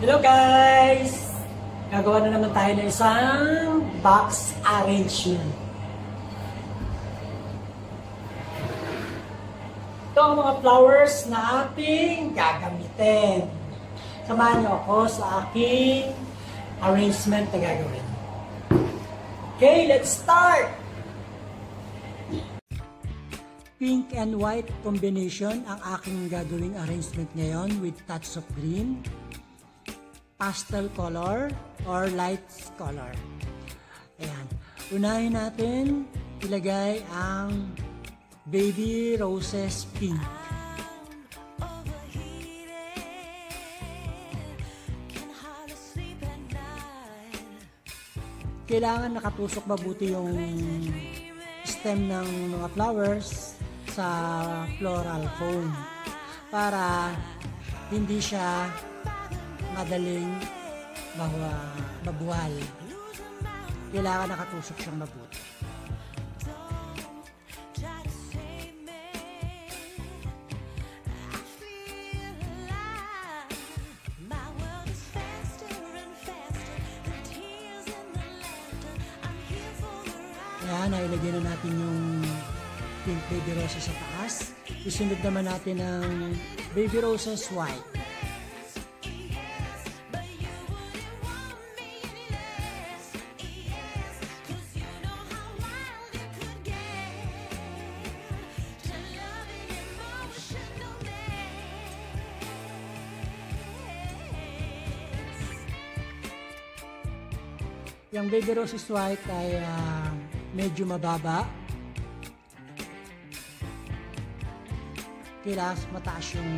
Hello guys! Gagawa na naman tayo ng isang box arrangement. Ito ang mga flowers na ating gagamitin. Samahan niyo ako sa aking arrangement na gagawin. Okay, let's start! Pink and white combination ang aking gagawing arrangement ngayon with touch of green, pastel color or light color. Ayan. Unahin natin ilagay ang baby roses pink. Kailangan nakatusok mabuti yung stem ng mga flowers sa floral foam para hindi siya madaling mabuhal. Kailangan nakatusok siyang mabuti. Ayan, nailagay na natin yung pink baby roses sa taas. Isunod naman natin ang baby roses white. Yung baby roses white ay medyo mababa. Kailangan mataas yung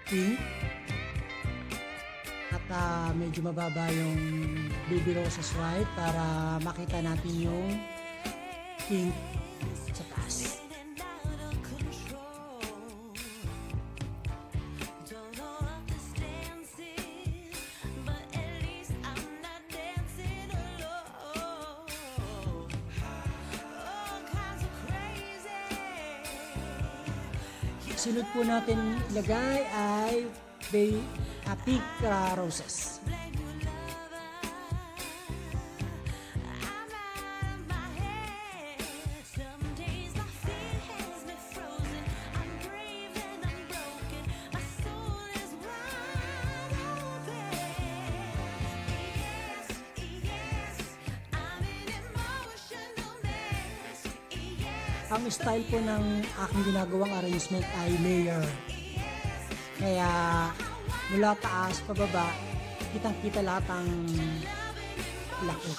pink. At medyo mababa yung baby roses white para makita natin yung pink sa taas. Sunod po natin ilagay ay pink roses. Ang style po ng aking ginagawang arrangement ay layer. Kaya mula taas pababa, kitang-kita lahat ang laki.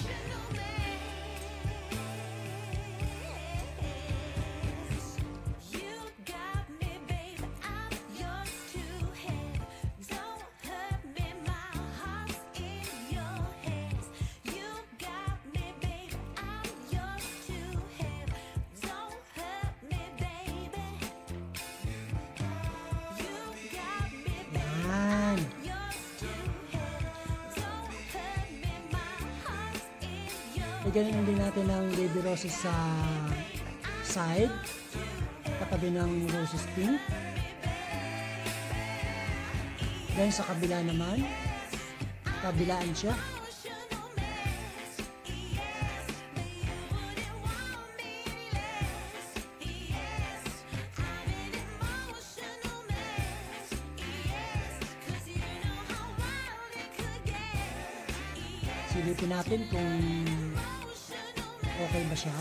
Ganyan din natin ang baby roses sa side, katabi ng roses pink. Then sa kabila naman, kabilaan siya. Silipin natin kung okay ba siya.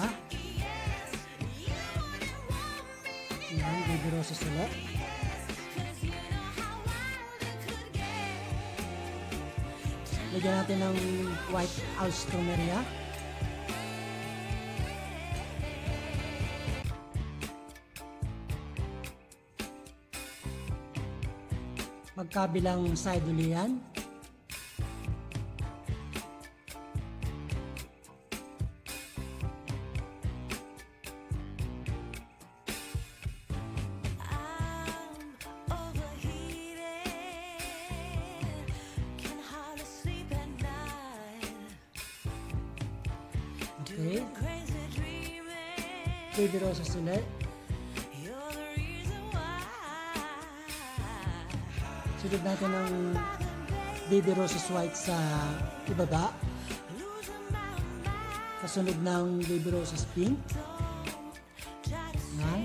Ayan, baby roses ulit. Lagyan natin ng white alstroemeria. Magkabilang side ulit yan. Okay. Baby roses ulit. Sunod natin ang baby roses white sa ibaba. Kasunod ng baby roses pink. Yan.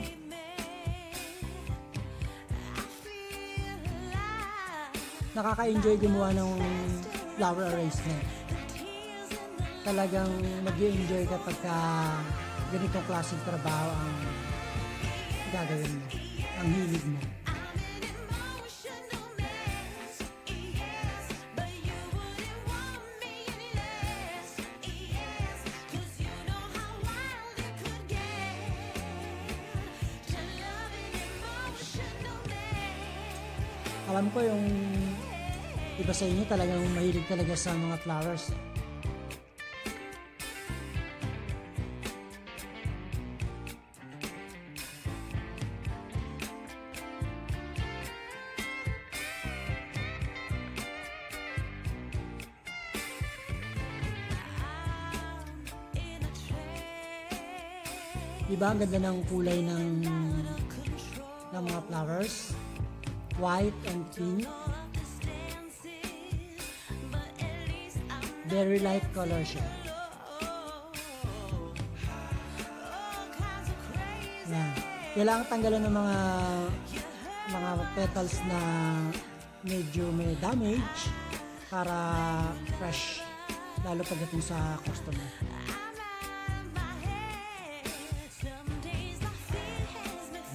Nakaka-enjoy gumawa ng flower arrangement. Talagang mag-enjoy kapag ganitong klaseng trabaho ang gagawin mo, ang hilig mo. Alam ko yung iba sa inyo talagang mahilig talaga sa mga flowers. Diba ang ganda ng kulay ng mga flowers? White and pink. Very light color siya. Yan. Kailangan tanggalan ng mga petals na medyo may damage para fresh, lalo pagdating sa customer.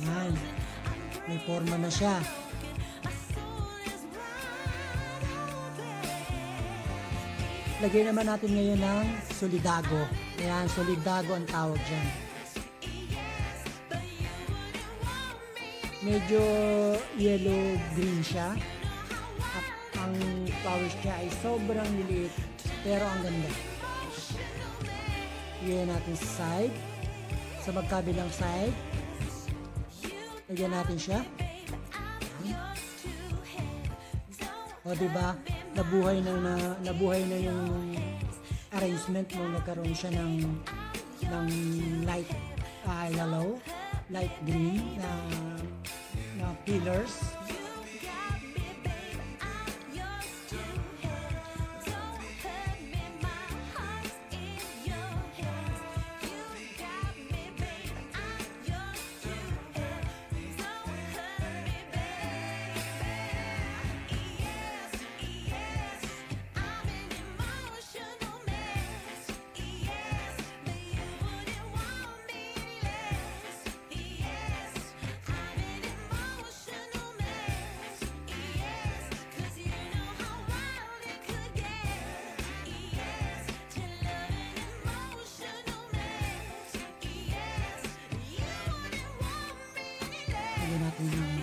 Yan. May forma na siya. Lagay naman natin ngayon ng solidago. Ayan, solidago ang tawag dyan. Medyo yellow-green siya. At ang flowers niya ay sobrang liliit, pero ang ganda. Lagyan natin sa side. Sa magkabilang side. Lagyan natin siya. O diba? Nabuhay na yung arrangement mo, nagkaroon siya ng light yellow, light green na pillars. Lagyan natin yung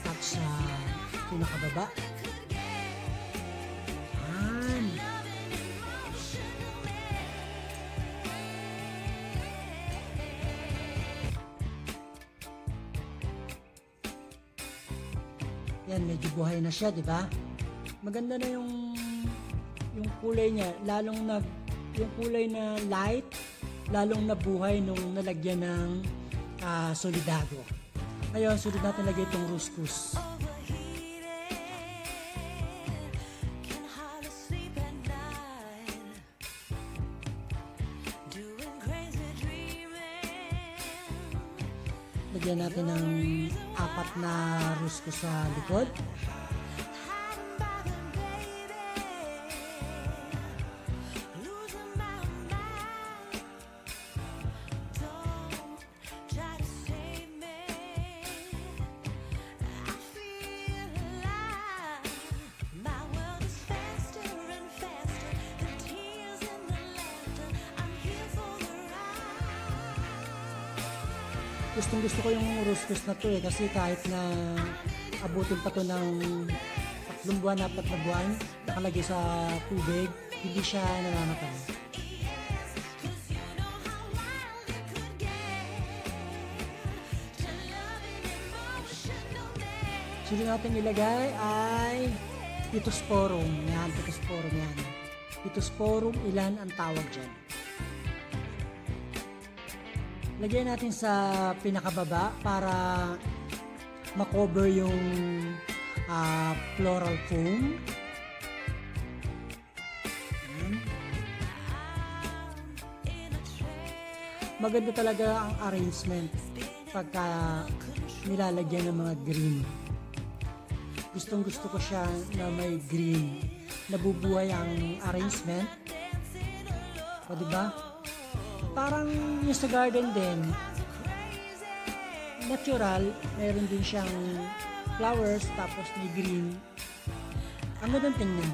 touch sa pinakababa. Yan. Yan, medyo buhay na siya, di ba? Maganda na yung kulay niya, yung kulay na light, lalong nabuhay nung nalagyan ng solidago. Ngayon, sunod natin lagay itong ruscus. Lagyan natin ng 4 na ruscus sa likod. Gusto ko yung ruscus na to kasi kahit na abutin pa to ng 3 buwan, 4 na buwan, nakalagay sa tubig, hindi siya namamatay. Sunod natin ilagay ay Pittosporum. Yan, Pittosporum yan. Pittosporum ilan ang tawag dyan. Lagyan natin sa pinakababa para makover yung floral foam. maganda talaga ang arrangement pagka nilalagyan ng mga green. Gustong gusto ko siya na may green. Nabubuhay ang arrangement. O diba? Parang yung sa garden din, natural, meron din siyang flowers tapos may green. Ang gandang tingnan.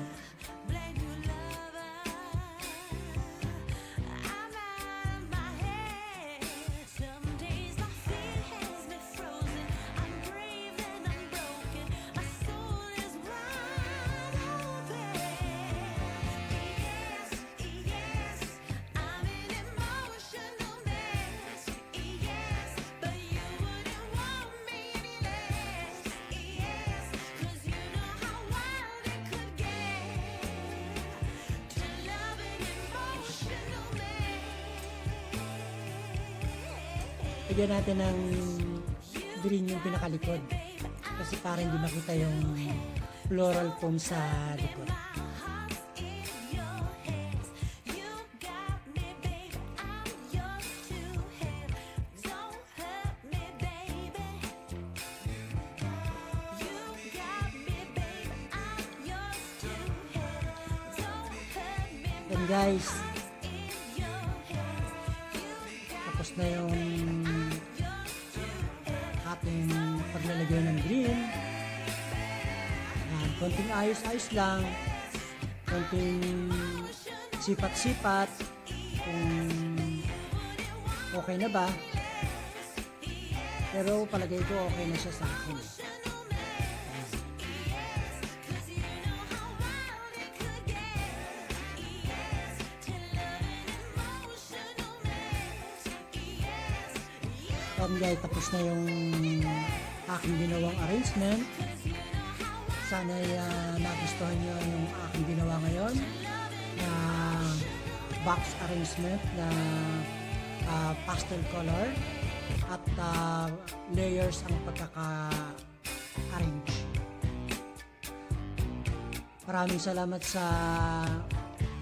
Lagyan natin ng green yung pinakalikod kasi para hindi makita yung floral foam sa likod. And guys, tapos na yung ating paglalagay ng green. Ayan, konting ayos-ayos lang, konting sipat-sipat kung okay na ba, pero palagay ko okay na siya sa akin. Guys, tapos na yung aking ginawang arrangement. Sana nagustuhan nyo yung aking ginawa ngayon na box arrangement na pastel color at layers ang pagkaka-arrange. Maraming salamat sa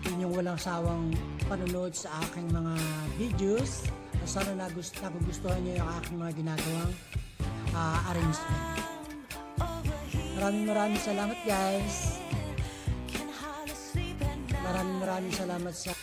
inyong walang sawang panonood sa aking mga videos. Sana nagugustuhan niyo yung aking mga ginagawang arrangement. Maraming salamat guys. Maraming salamat sa